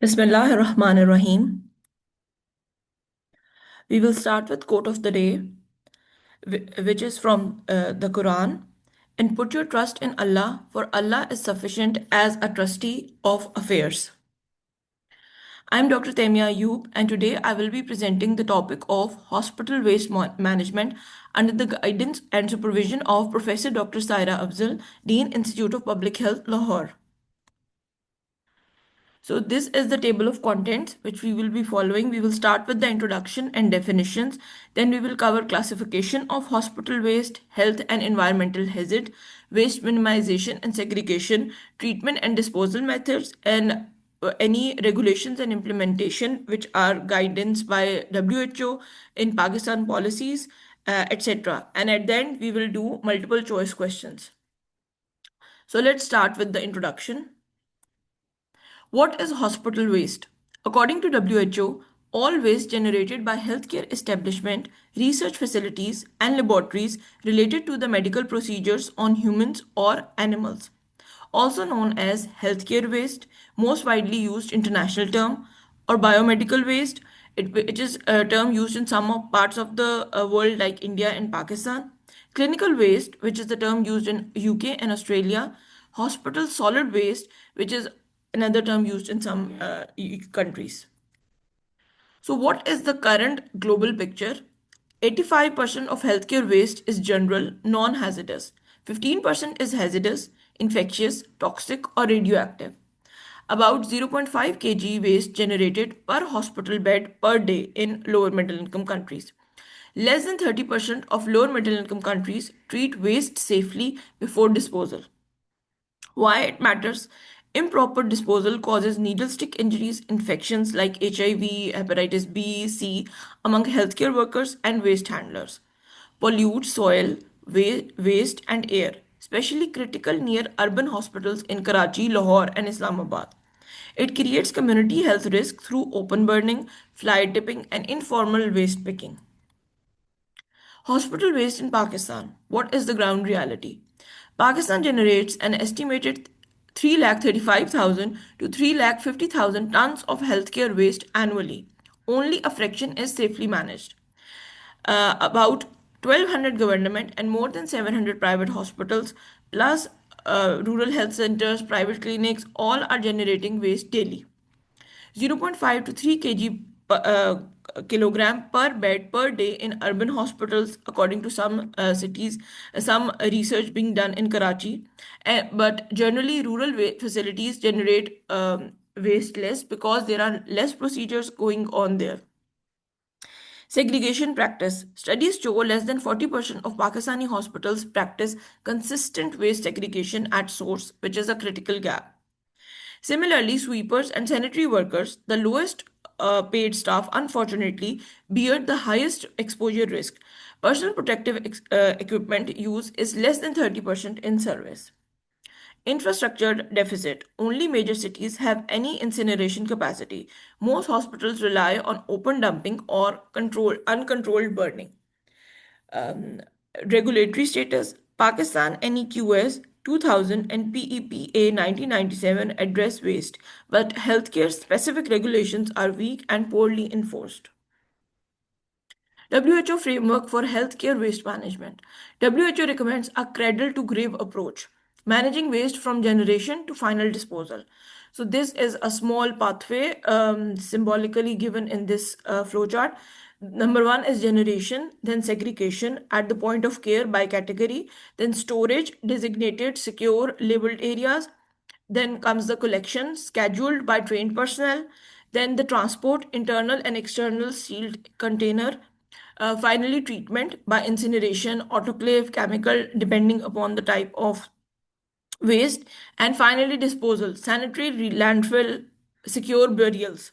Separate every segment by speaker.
Speaker 1: Bismillahir Rahmanir Rahim. We will start with quote of the day, which is from the Quran. And put your trust in Allah, for Allah is sufficient as a trustee of affairs. I'm Dr. Taimia Ayub, and today I will be presenting the topic of hospital waste management under the guidance and supervision of Professor Dr. Saira Afzal, Dean Institute of Public Health, Lahore. So this is the table of contents which we will be following. We will start with the introduction and definitions. Then we will cover classification of hospital waste, health and environmental hazard, waste minimization and segregation, treatment and disposal methods, and any regulations and implementation which are guidance by WHO in Pakistan policies, etc. And at the end, we will do multiple choice questions. So let's start with the introduction. What is hospital waste? According to WHO, all waste generated by healthcare establishment, research facilities, and laboratories related to the medical procedures on humans or animals, also known as healthcare waste, most widely used international term, or biomedical waste, which is a term used in some parts of the world like India and Pakistan. Clinical waste, which is the term used in UK and Australia. Hospital solid waste, which is another term used in some countries. So, what is the current global picture? 85% of healthcare waste is general, non hazardous. 15% is hazardous, infectious, toxic, or radioactive. About 0.5 kg waste generated per hospital bed per day in lower middle income countries. Less than 30% of lower middle income countries treat waste safely before disposal. Why it matters? Improper disposal causes needle stick injuries, infections like HIV, hepatitis B, C among healthcare workers and waste handlers. Pollute soil, waste, and air, especially critical near urban hospitals in Karachi, Lahore, and Islamabad. It creates community health risk through open burning, fly tipping, and informal waste picking. Hospital waste in Pakistan. What is the ground reality? Pakistan generates an estimated 335,000 to 350,000 tons of healthcare waste annually. Only a fraction is safely managed. About 1,200 government and more than 700 private hospitals, plus rural health centers, private clinics, all are generating waste daily. 0.5 to 3 kg kilogram per bed per day in urban hospitals, according to some cities, some research being done in Karachi. But generally, rural facilities generate waste less because there are less procedures going on there. Segregation practice. Studies show less than 40% of Pakistani hospitals practice consistent waste segregation at source, which is a critical gap. Similarly, sweepers and sanitary workers, the lowest paid staff, unfortunately, bear the highest exposure risk. Personal protective equipment use is less than 30% in service. Infrastructure deficit. Only major cities have any incineration capacity. Most hospitals rely on open dumping or uncontrolled burning. Um, Regulatory status. Pakistan NEQS 2000 and PEPA 1997 address waste, but healthcare specific regulations are weak and poorly enforced. WHO framework for healthcare waste management. WHO recommends a cradle to grave approach, managing waste from generation to final disposal. So this is a small pathway symbolically given in this flowchart. Number one is generation, then segregation at the point of care by category, then storage, designated, secure, labeled areas. Then comes the collection, scheduled by trained personnel. Then the transport, internal and external sealed container. Finally, treatment by incineration, autoclave, chemical, depending upon the type of waste. And finally, disposal, sanitary, landfill, secure burials.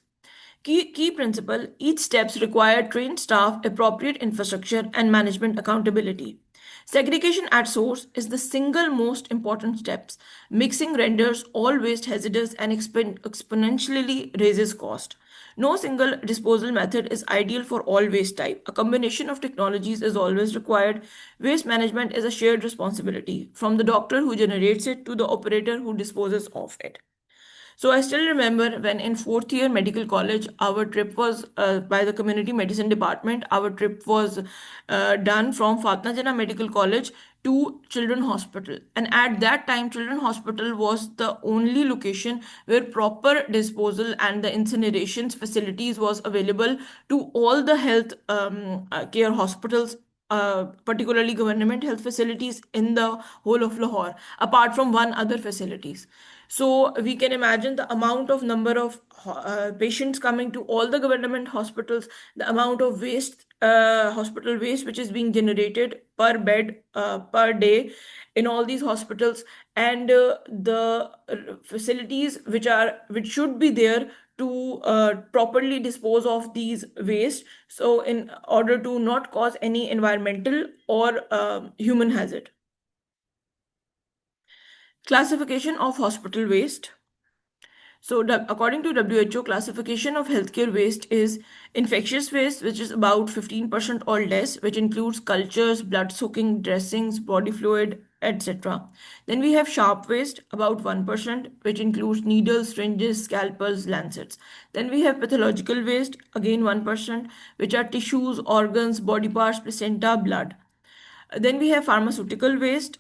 Speaker 1: Key principle, each steps require trained staff, appropriate infrastructure, and management accountability. Segregation at source is the single most important steps. Mixing renders all waste hazardous and exponentially raises cost. No single disposal method is ideal for all waste type. A combination of technologies is always required. Waste management is a shared responsibility, from the doctor who generates it to the operator who disposes of it. So I still remember when in fourth year medical college, our trip was by the community medicine department. Our trip was done from Fatna Jana Medical College to Children Hospital, and at that time, Children Hospital was the only location where proper disposal and the incinerations facilities was available to all the health care hospitals, particularly government health facilities in the whole of Lahore, apart from one other facilities. So we can imagine the amount of number of patients coming to all the government hospitals, the amount of waste, hospital waste, which is being generated per bed per day in all these hospitals, and the facilities which should be there to properly dispose of these waste, so in order to not cause any environmental or human hazard. Classification of hospital waste. So, according to WHO, classification of healthcare waste is infectious waste, which is about 15% or less, which includes cultures, blood soaking, dressings, body fluid, etc. Then we have sharp waste, about 1%, which includes needles, syringes, scalpels, lancets. Then we have pathological waste, again 1%, which are tissues, organs, body parts, placenta, blood. Then we have pharmaceutical waste,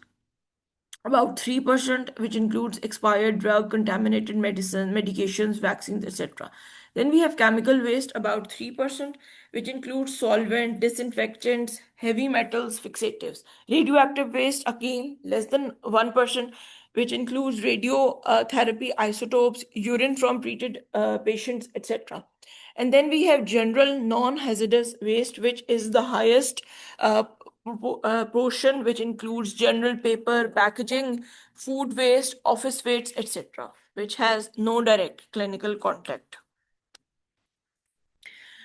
Speaker 1: about 3%, which includes expired drug, contaminated medicine, medications, vaccines, etc. Then we have chemical waste, about 3%, which includes solvent, disinfectants, heavy metals, fixatives. Radioactive waste, again, less than 1%, which includes radiotherapy isotopes, urine from treated patients, etc. And then we have general non-hazardous waste, which is the highest portion, which includes general paper, packaging, food waste, office waste, etc., which has no direct clinical contact.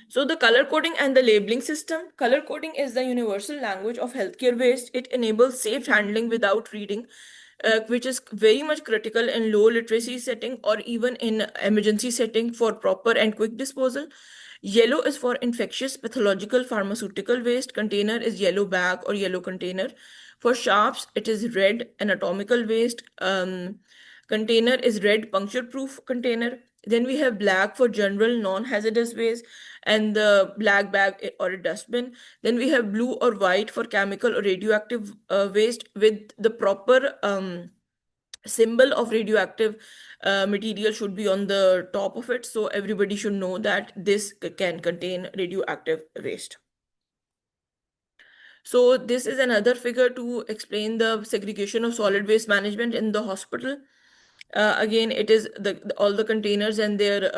Speaker 1: So the color coding and the labeling system. Color coding is the universal language of healthcare waste. It enables safe handling without reading, which is very much critical in low literacy setting or even in emergency setting for proper and quick disposal. Yellow is for infectious, pathological, pharmaceutical waste. Container is yellow bag or yellow container. For sharps, it is red anatomical waste. Container is red puncture proof container. Then we have black for general non hazardous waste and the black bag or a dustbin. Then we have blue or white for chemical or radioactive waste with the proper symbol of radioactive material should be on the top of it, so everybody should know that this can contain radioactive waste. So this is another figure to explain the segregation of solid waste management in the hospital. Again, it is all the containers and their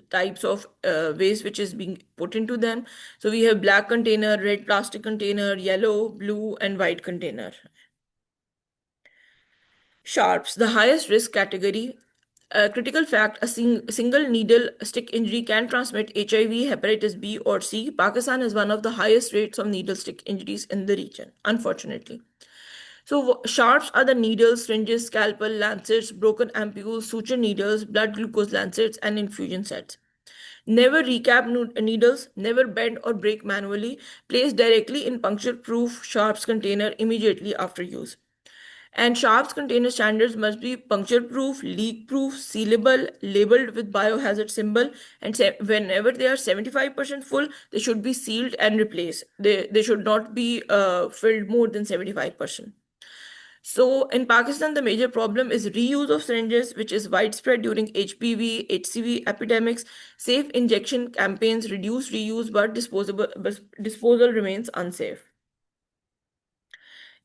Speaker 1: types of waste which is being put into them. So we have black container, red plastic container, yellow, blue, and white container. Sharps, the highest risk category. A critical fact: single needle stick injury can transmit HIV, hepatitis B, or C. Pakistan has one of the highest rates of needle stick injuries in the region, unfortunately. So, sharps are the needles, syringes, scalpel, lancets, broken ampules, suture needles, blood glucose lancets, and infusion sets. Never recap needles, never bend or break manually. Place directly in puncture proof sharps container immediately after use. And sharps container standards must be puncture proof, leak proof, sealable, labeled with biohazard symbol, and whenever they are 75% full, they should be sealed and replaced. They should not be filled more than 75%. So in Pakistan, the major problem is reuse of syringes, which is widespread during HPV, HCV epidemics. Safe injection campaigns reduce reuse, but disposal remains unsafe.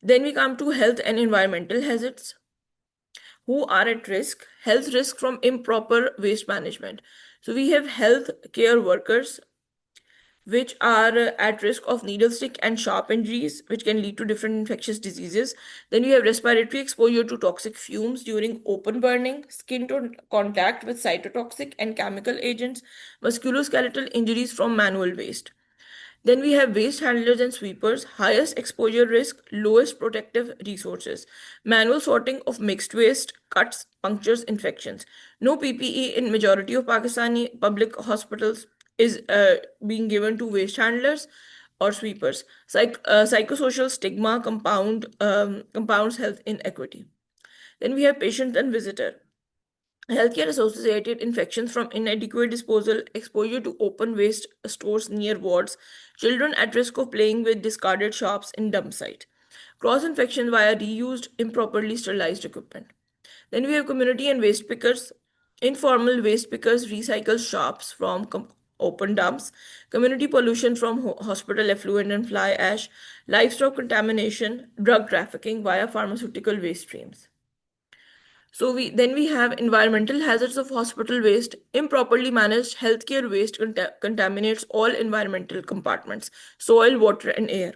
Speaker 1: Then we come to health and environmental hazards. Who are at risk? Health risk from improper waste management. So we have health care workers which are at risk of needle stick and sharp injuries, which can lead to different infectious diseases. Then we have respiratory exposure to toxic fumes during open burning, skin to contact with cytotoxic and chemical agents, musculoskeletal injuries from manual waste. Then we have waste handlers and sweepers, highest exposure risk, lowest protective resources. Manual sorting of mixed waste, cuts, punctures, infections. No PPE in majority of Pakistani public hospitals is being given to waste handlers or sweepers. Psychosocial stigma compounds health inequity. Then we have patient and visitor. Healthcare associated infections from inadequate disposal, exposure to open waste stores near wards, children at risk of playing with discarded shops in dump site, cross infection via reused, improperly sterilized equipment. Then we have community and waste pickers. Informal waste pickers recycle shops from open dumps, community pollution from hospital effluent and fly ash, livestock contamination, drug trafficking via pharmaceutical waste streams. So we have environmental hazards of hospital waste. Improperly managed healthcare waste contaminates all environmental compartments, soil, water, and air.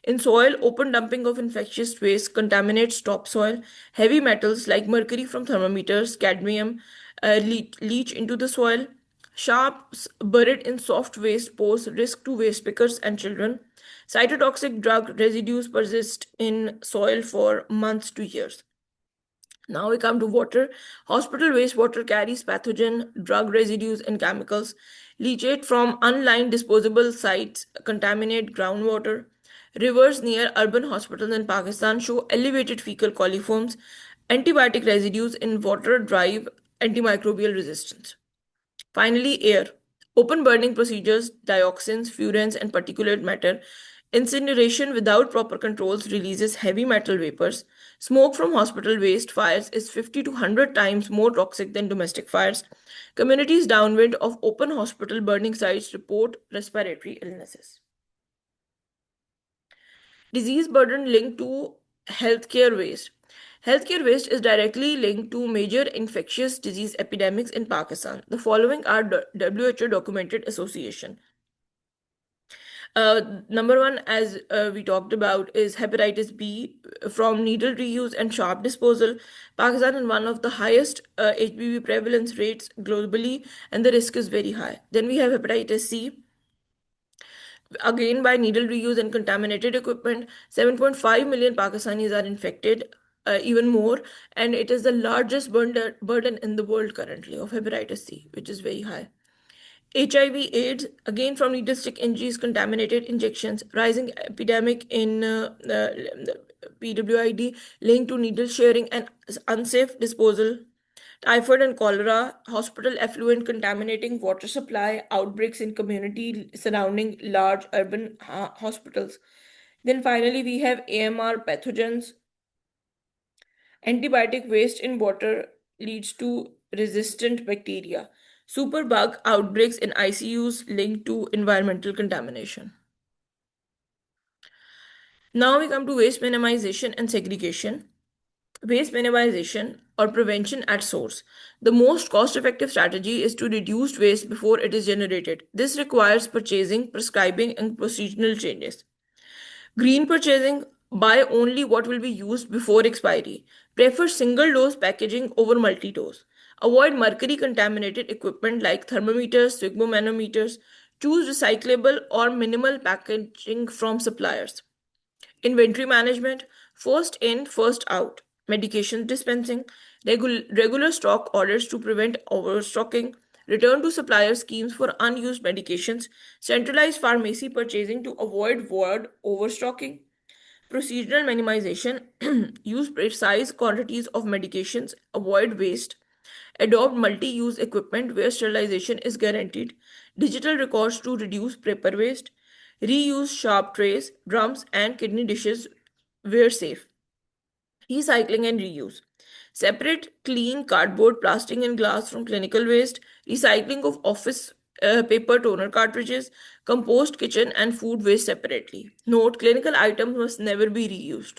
Speaker 1: In soil, open dumping of infectious waste contaminates topsoil. Heavy metals like mercury from thermometers, cadmium leach into the soil. Sharps buried in soft waste pose risk to waste pickers and children. Cytotoxic drug residues persist in soil for months to years. Now we come to water. Hospital wastewater carries pathogen, drug residues, and chemicals. Leachate from unlined disposable sites contaminate groundwater. Rivers near urban hospitals in Pakistan show elevated fecal coliforms. Antibiotic residues in water drive antimicrobial resistance. Finally, air. Open burning procedures, dioxins, furans, and particulate matter. Incineration without proper controls releases heavy metal vapors. Smoke from hospital waste fires is 50 to 100 times more toxic than domestic fires. Communities downwind of open hospital burning sites report respiratory illnesses. Disease burden linked to healthcare waste. Healthcare waste is directly linked to major infectious disease epidemics in Pakistan. The following are WHO documented association. Number one, as we talked about, is hepatitis B from needle reuse and sharp disposal. Pakistan is one of the highest HBV prevalence rates globally, and the risk is very high. Then we have hepatitis C, again by needle reuse and contaminated equipment. 7.5 million Pakistanis are infected, even more, and it is the largest burden in the world currently of hepatitis C, which is very high. HIV/AIDS, again from needle stick injuries, contaminated injections, rising epidemic in the PWID linked to needle sharing and unsafe disposal. Typhoid and cholera, hospital effluent contaminating water supply, outbreaks in community surrounding large urban hospitals. Then finally, we have AMR pathogens. Antibiotic waste in water leads to resistant bacteria. Superbug outbreaks in ICUs linked to environmental contamination. Now we come to waste minimization and segregation. Waste minimization or prevention at source. The most cost effective strategy is to reduce waste before it is generated. This requires purchasing, prescribing, and procedural changes. Green purchasing, buy only what will be used before expiry. Prefer single dose packaging over multi dose. Avoid mercury contaminated equipment like thermometers, sphygmomanometers. Choose recyclable or minimal packaging from suppliers. Inventory management, first in, first out. Medication dispensing, regular stock orders to prevent overstocking. Return to supplier schemes for unused medications. Centralized pharmacy purchasing to avoid ward overstocking. Procedural minimization, use precise quantities of medications, avoid waste. Adopt multi use equipment where sterilization is guaranteed. Digital records to reduce paper waste. Reuse sharp trays, drums, and kidney dishes where safe. Recycling and reuse. Separate clean cardboard, plastic, and glass from clinical waste. Recycling of office paper toner cartridges. Compost kitchen and food waste separately. Note, clinical items must never be reused.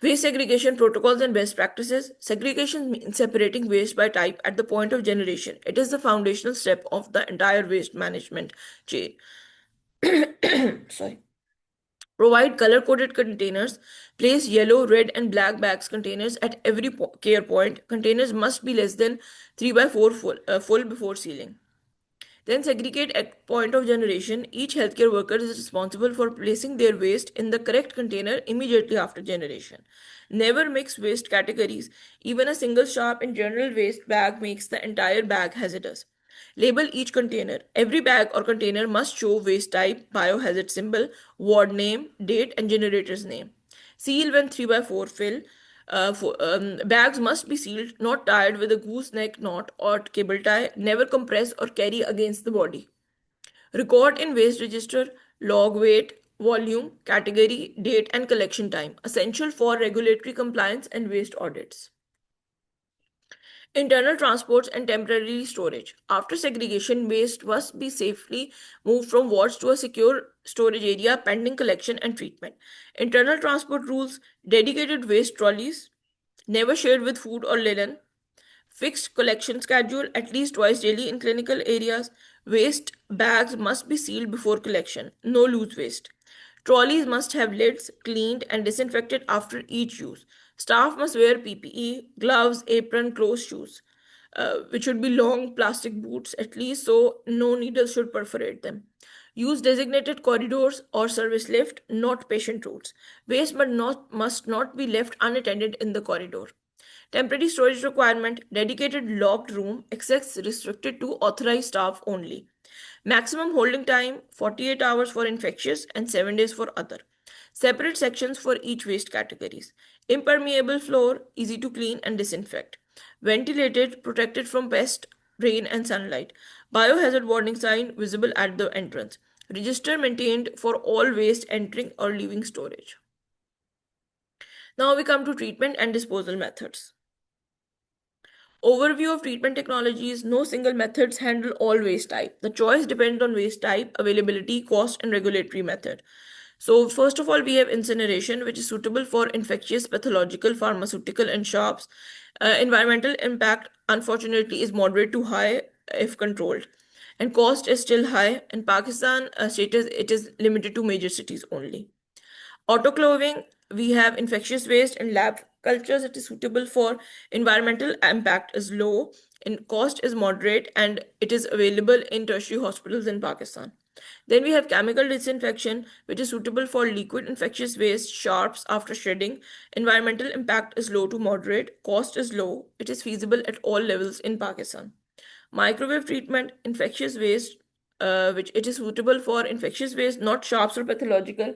Speaker 1: Waste segregation protocols and best practices. Segregation means separating waste by type at the point of generation. It is the foundational step of the entire waste management chain. Sorry. Provide color coded containers. Place yellow, red, and black bags containers at every care point. Containers must be less than 3 by 4 full before sealing. Then segregate at point of generation. Each healthcare worker is responsible for placing their waste in the correct container immediately after generation. Never mix waste categories. Even a single sharp and general waste bag makes the entire bag hazardous. Label each container. Every bag or container must show waste type, biohazard symbol, ward name, date, and generator's name. Seal when 3 by 4 fill. Bags must be sealed, not tied with a gooseneck knot or cable tie, never compress or carry against the body. Record in waste register, log weight, volume, category, date, and collection time, essential for regulatory compliance and waste audits. Internal transports and temporary storage. After segregation, waste must be safely moved from wards to a secure storage area pending collection and treatment. Internal transport rules, dedicated waste trolleys, never shared with food or linen, fixed collection schedule at least twice daily in clinical areas. Waste bags must be sealed before collection. No loose waste. Trolleys must have lids cleaned and disinfected after each use. Staff must wear PPE, gloves, apron, closed shoes, which should be long plastic boots at least, so no needles should perforate them. Use designated corridors or service lift, not patient routes. Waste must not be left unattended in the corridor. Temporary storage requirement, dedicated locked room, access restricted to authorized staff only. Maximum holding time 48 hours for infectious and 7 days for other. Separate sections for each waste categories. Impermeable floor, easy to clean and disinfect. Ventilated, protected from pest, rain and sunlight. Biohazard warning sign visible at the entrance. Register maintained for all waste entering or leaving storage. Now we come to treatment and disposal methods. Overview of treatment technologies. No single methods handle all waste type. The choice depends on waste type, availability, cost, and regulatory method. So, first of all, we have incineration, which is suitable for infectious, pathological, pharmaceutical, and shops. Environmental impact, unfortunately, is moderate to high if controlled. And cost is still high. In Pakistan, status it is limited to major cities only. Autoclaving, we have infectious waste and lab cultures. It is suitable for environmental impact is low, and cost is moderate, and it is available in tertiary hospitals in Pakistan. Then we have chemical disinfection, which is suitable for liquid infectious waste, sharps after shredding. Environmental impact is low to moderate, cost is low. It is feasible at all levels in Pakistan. Microwave treatment, infectious waste, which it is suitable for infectious waste, not sharps or pathological.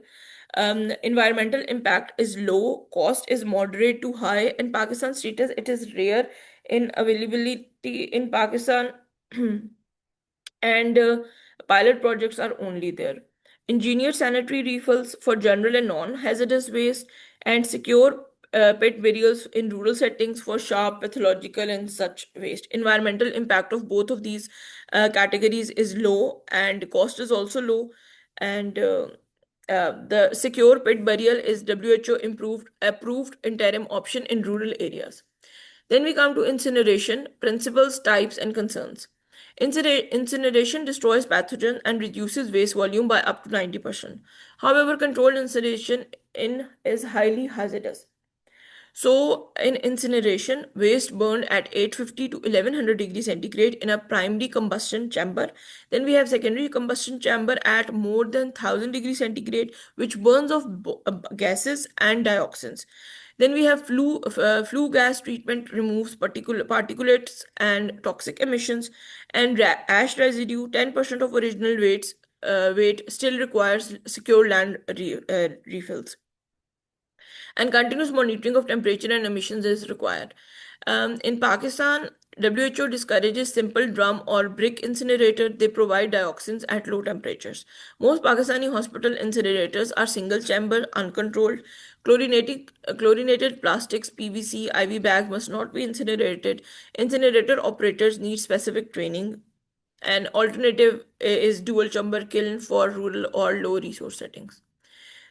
Speaker 1: Environmental impact is low, cost is moderate to high. In Pakistan status, it is rare in availability in Pakistan. And pilot projects are only there. Engineered sanitary refills for general and non-hazardous waste, and secure pet burials in rural settings for sharp, pathological, and such waste. Environmental impact of both of these categories is low, and cost is also low. And the secure pit burial is WHO improved approved interim option in rural areas. Then we come to incineration, principles, types, and concerns. Incineration destroys pathogen and reduces waste volume by up to 90%. However, controlled incineration is highly hazardous. So, in incineration, waste burned at 850 to 1100 degrees centigrade in a primary combustion chamber. Then we have secondary combustion chamber at more than 1000 degrees centigrade, which burns off gases and dioxins. Then we have flue gas treatment, removes particulates and toxic emissions, and ash residue 10% of original weight still requires secure land refills, and continuous monitoring of temperature and emissions is required. In Pakistan, WHO discourages simple drum or brick incinerator. They provide dioxins at low temperatures. Most Pakistani hospital incinerators are single chamber, uncontrolled. Chlorinated plastics, PVC, IV bags must not be incinerated. Incinerator operators need specific training. An alternative is dual chamber kiln for rural or low resource settings.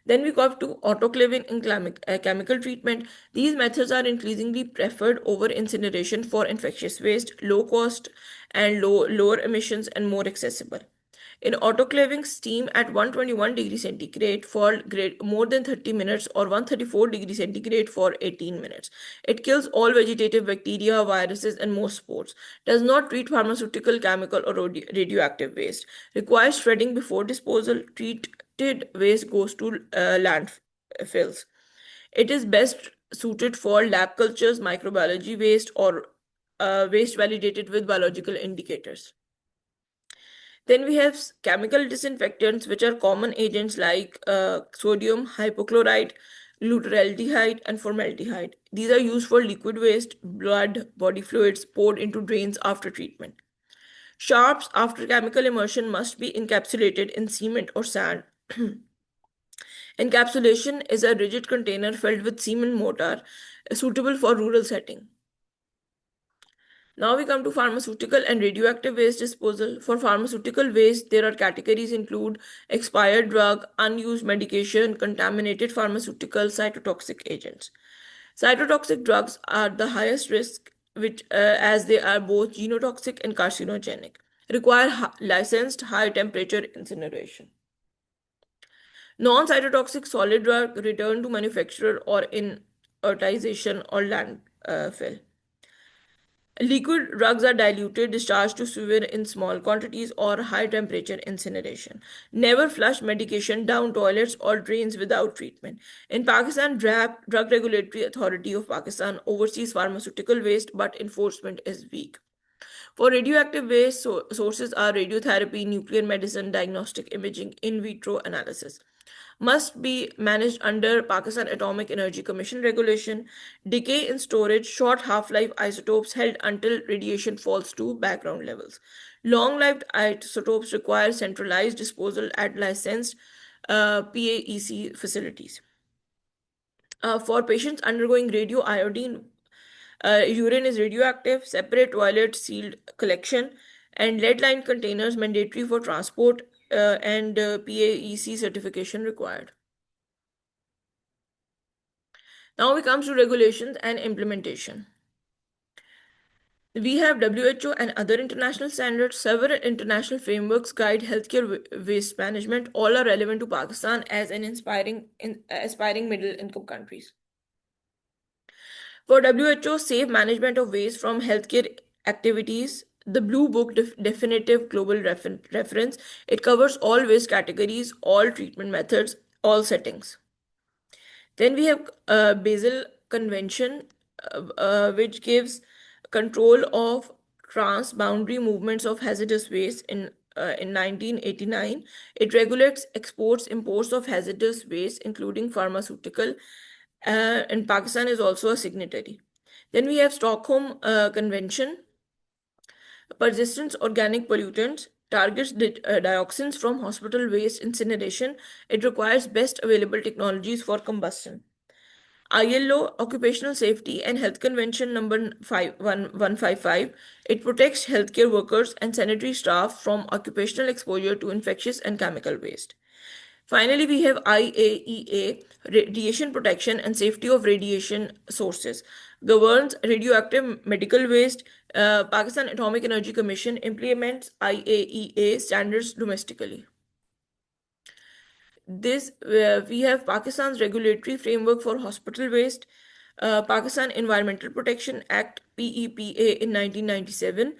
Speaker 1: Then we go to autoclaving and chemical treatment. These methods are increasingly preferred over incineration for infectious waste, low cost and lower emissions, and more accessible. In autoclaving, steam at 121 degrees centigrade for more than 30 minutes or 134 degrees centigrade for 18 minutes. It kills all vegetative bacteria, viruses, and most spores. Does not treat pharmaceutical, chemical, or radioactive waste. Requires shredding before disposal. Treated waste goes to landfills. It is best suited for lab cultures, microbiology waste, or waste validated with biological indicators. Then we have chemical disinfectants, which are common agents like sodium hypochlorite, glutaraldehyde, and formaldehyde. These are used for liquid waste, blood, body fluids poured into drains after treatment. Sharps after chemical immersion must be encapsulated in cement or sand. Encapsulation is a rigid container filled with cement mortar suitable for rural setting. Now we come to pharmaceutical and radioactive waste disposal. For pharmaceutical waste, there are categories include expired drug, unused medication, contaminated pharmaceutical, cytotoxic agents. Cytotoxic drugs are the highest risk, which, as they are both genotoxic and carcinogenic, require licensed high temperature incineration. Non-cytotoxic solid drug return to manufacturer or in inertization or landfill. Liquid drugs are diluted, discharged to sewer in small quantities, or high temperature incineration. Never flush medication down toilets or drains without treatment. In Pakistan, Drug Regulatory Authority of Pakistan oversees pharmaceutical waste, but enforcement is weak. For radioactive waste, sources are radiotherapy, nuclear medicine, diagnostic imaging, in vitro analysis. Must be managed under Pakistan Atomic Energy Commission regulation. Decay in storage, short half life isotopes held until radiation falls to background levels. Long lived isotopes require centralized disposal at licensed PAEC facilities. For patients undergoing radioiodine, urine is radioactive, separate toilet sealed collection, and lead line containers mandatory for transport and PAEC certification required. Now we come to regulations and implementation. We have WHO and other international standards. Several international frameworks guide healthcare waste management. All are relevant to Pakistan as an aspiring middle income countries. For WHO, safe management of waste from healthcare activities, the Blue Book definitive global reference, it covers all waste categories, all treatment methods, all settings. Then we have Basel Convention, which gives control of trans-boundary movements of hazardous waste in 1989. It regulates exports, imports of hazardous waste, including pharmaceutical, and Pakistan is also a signatory. Then we have Stockholm Convention, persistent organic pollutants, targets dioxins from hospital waste incineration. It requires best available technologies for combustion. ILO Occupational Safety and Health Convention number 155. It protects healthcare workers and sanitary staff from occupational exposure to infectious and chemical waste. Finally, we have IAEA, Radiation Protection and Safety of Radiation Sources, governs radioactive medical waste. Pakistan Atomic Energy Commission implements IAEA standards domestically. This We have Pakistan's regulatory framework for hospital waste, Pakistan Environmental Protection Act (PEPA) in 1997,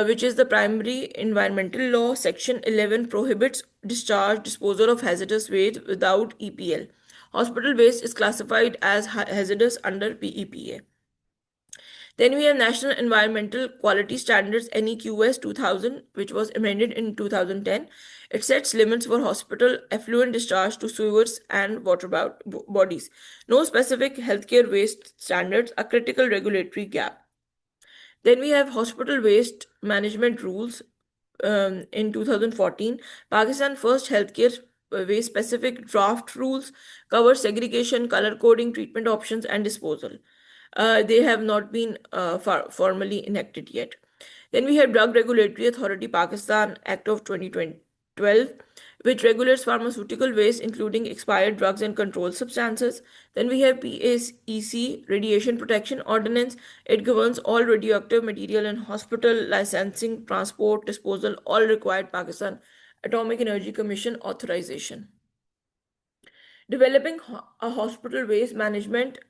Speaker 1: which is the primary environmental law. Section 11 prohibits discharge, disposal of hazardous waste without EPL. Hospital waste is classified as hazardous under PEPA. Then we have National Environmental Quality Standards NEQS 2000, which was amended in 2010. It sets limits for hospital effluent discharge to sewers and water bodies. No specific healthcare waste standards, a critical regulatory gap. Then we have hospital waste management rules in 2014. Pakistan first healthcare waste specific draft rules cover segregation, color coding, treatment options, and disposal. They have not been formally enacted yet. Then we have Drug Regulatory Authority Pakistan Act of 2012, which regulates pharmaceutical waste, including expired drugs and controlled substances. Then we have PAEC, Radiation Protection Ordinance. It governs all radioactive material in hospital, licensing, transport, disposal, all required Pakistan Atomic Energy Commission authorization. Developing a hospital waste management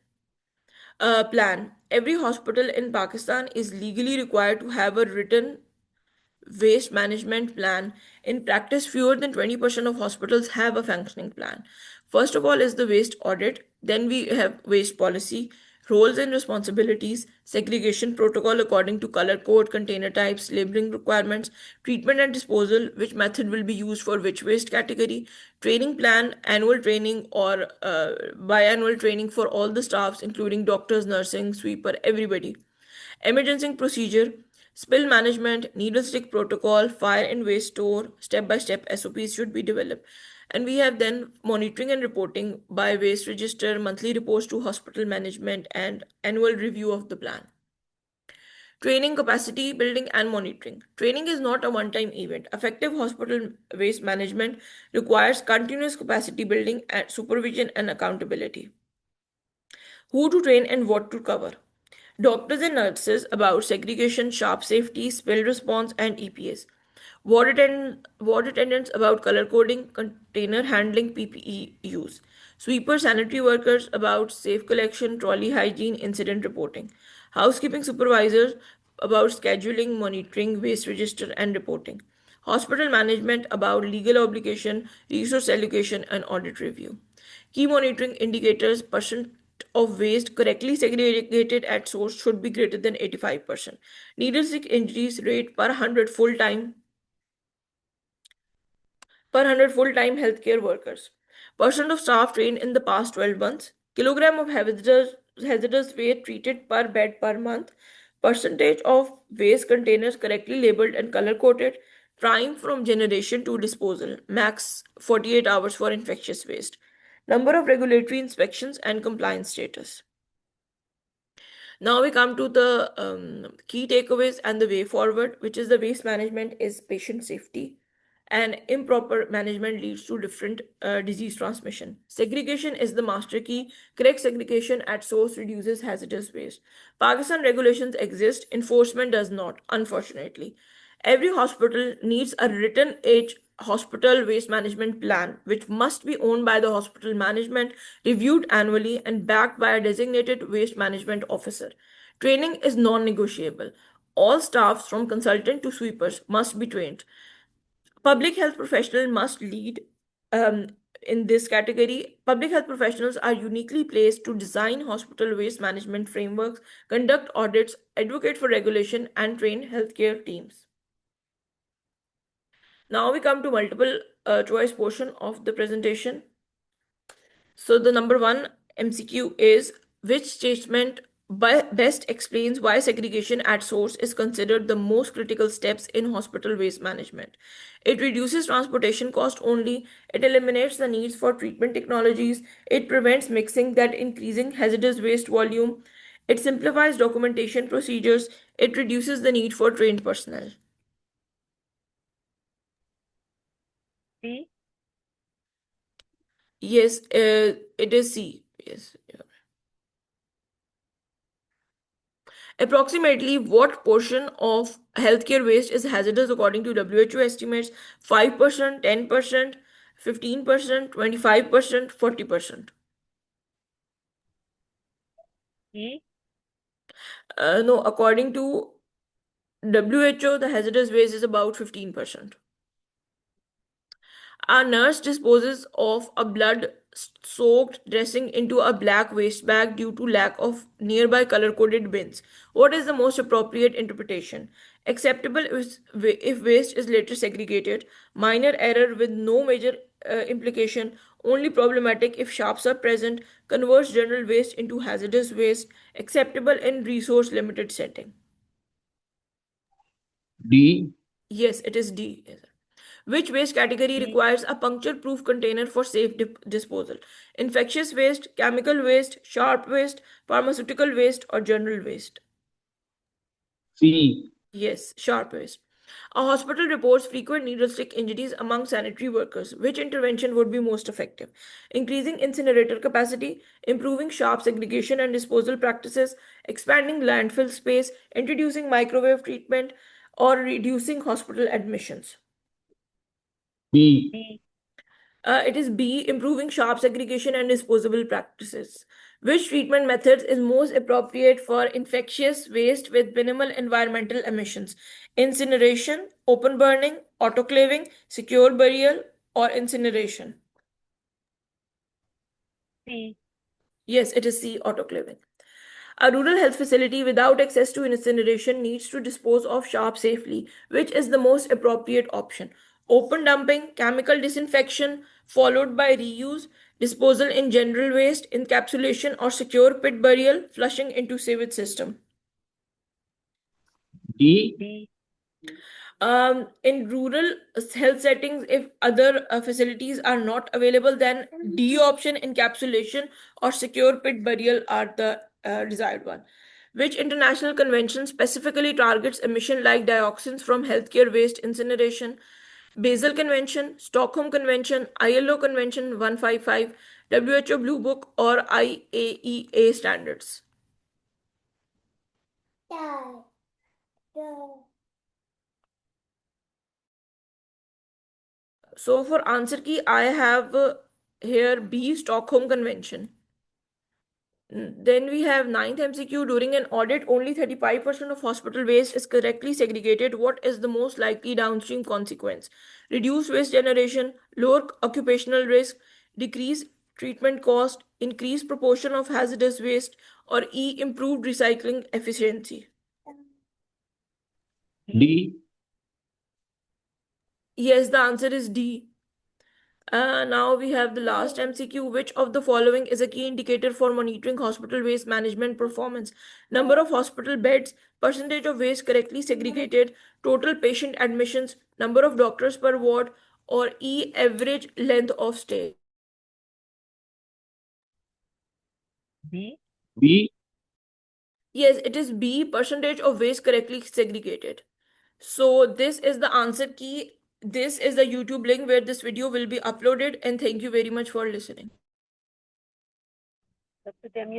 Speaker 1: plan. Every hospital in Pakistan is legally required to have a written waste management plan. In practice, fewer than 20% of hospitals have a functioning plan. First of all is the waste audit, then we have waste policy, Roles and responsibilities, segregation protocol according to color code, container types, labeling requirements, treatment and disposal, which method will be used for which waste category, training plan, annual training or biannual training for all the staffs, including doctors, nursing, sweeper, everybody. Emergency procedure, spill management, needle stick protocol, fire and waste store, step by step SOPs should be developed. And we have then monitoring and reporting by waste register, monthly reports to hospital management, and annual review of the plan. Training, capacity building, and monitoring. Training is not a one time event. Effective hospital waste management requires continuous capacity building, and supervision, and accountability. Who to train and what to cover. Doctors and nurses about segregation, sharp safety, spill response, and EPS. Ward attendants about color coding, container handling, PPE use. Sweeper sanitary workers about safe collection, trolley hygiene, incident reporting. Housekeeping supervisors about scheduling, monitoring, waste register, and reporting. Hospital management about legal obligation, resource allocation, and audit review. Key monitoring indicators: percent of waste correctly segregated at source should be greater than 85%. Needle stick injuries rate per 100 full-time healthcare workers. Percent of staff trained in the past 12 months. Kilogram of hazardous waste treated per bed per month. Percentage of waste containers correctly labeled and color coded. Time from generation to disposal. Max 48 hours for infectious waste. Number of regulatory inspections and compliance status. Now we come to the key takeaways and the way forward, which is the waste management is patient safety, and improper management leads to different disease transmission. Segregation is the master key. Correct segregation at source reduces hazardous waste. Pakistan regulations exist, enforcement does not, unfortunately. Every hospital needs a written hospital waste management plan, which must be owned by the hospital management, reviewed annually, and backed by a designated waste management officer. Training is non negotiable. All staffs, from consultant to sweepers, must be trained. Public health professionals must lead um, in this category. Public health professionals are uniquely placed to design hospital waste management frameworks, conduct audits, advocate for regulation, and train healthcare teams. Now we come to multiple choice portion of the presentation. So the number one MCQ is, which statement best explains why segregation at source is considered the most critical steps in hospital waste management. It reduces transportation cost only, it eliminates the needs for treatment technologies, it prevents mixing that increasing hazardous waste volume, it simplifies documentation procedures, it reduces the need for trained personnel.
Speaker 2: C.
Speaker 1: Yes, it is C. Yes. Yeah. Approximately what portion of healthcare waste is hazardous according to WHO estimates? 5%, 10%, 15%, 25%, 40%.
Speaker 2: E.
Speaker 1: No, according to WHO, the hazardous waste is about 15%. A nurse disposes of a blood soaked dressing into a black waste bag due to lack of nearby color coded bins. What is the most appropriate interpretation? Acceptable if waste is later segregated, minor error with no major implication, only problematic if sharps are present, converts general waste into hazardous waste, acceptable in resource limited setting.
Speaker 3: D.
Speaker 1: Yes, it is D. Yes. Which waste category
Speaker 2: E.
Speaker 1: requires a puncture-proof container for safe disposal? Infectious waste, chemical waste, sharp waste, pharmaceutical waste, or general waste?
Speaker 3: C.
Speaker 1: Yes, sharp waste. A hospital reports frequent needle stick injuries among sanitary workers. Which intervention would be most effective? Increasing incinerator capacity, improving sharp segregation and disposal practices, expanding landfill space, introducing microwave treatment, or reducing hospital admissions?
Speaker 3: B.
Speaker 2: B.
Speaker 1: It is B, improving sharp segregation and disposable practices. Which treatment methods is most appropriate for infectious waste with minimal environmental emissions? Incineration, open burning, autoclaving, secure burial, or incineration?
Speaker 2: C.
Speaker 1: Yes, it is C, autoclaving. A rural health facility without access to incineration needs to dispose of sharp safely, which is the most appropriate option. Open dumping, chemical disinfection, followed by reuse, disposal in general waste, encapsulation or secure pit burial, flushing into sewage system.
Speaker 3: D.
Speaker 2: D.
Speaker 1: In rural health settings, if other facilities are not available, then D option, encapsulation or secure pit burial, are the desired one. Which international convention specifically targets emission like dioxins from healthcare waste incineration? Basel Convention, Stockholm Convention, ILO Convention 155, WHO Blue Book, or IAEA standards? So for answer key, I have here B, Stockholm Convention. Then we have ninth MCQ. During an audit, only 35% of hospital waste is correctly segregated. What is the most likely downstream consequence? Reduced waste generation, lower occupational risk, decreased treatment cost, increased proportion of hazardous waste, or E, improved recycling efficiency.
Speaker 3: D.
Speaker 1: Yes, the answer is D. Now we have the last MCQ. Which of the following is a key indicator for monitoring hospital waste management performance? Number of hospital beds, percentage of waste correctly segregated, total patient admissions, number of doctors per ward, or E, average length of stay.
Speaker 2: B.
Speaker 3: B.
Speaker 1: Yes, it is B, percentage of waste correctly segregated. So this is the answer key. This is the YouTube link where this video will be uploaded, and thank you very much for listening.
Speaker 2: Dr. Taimia,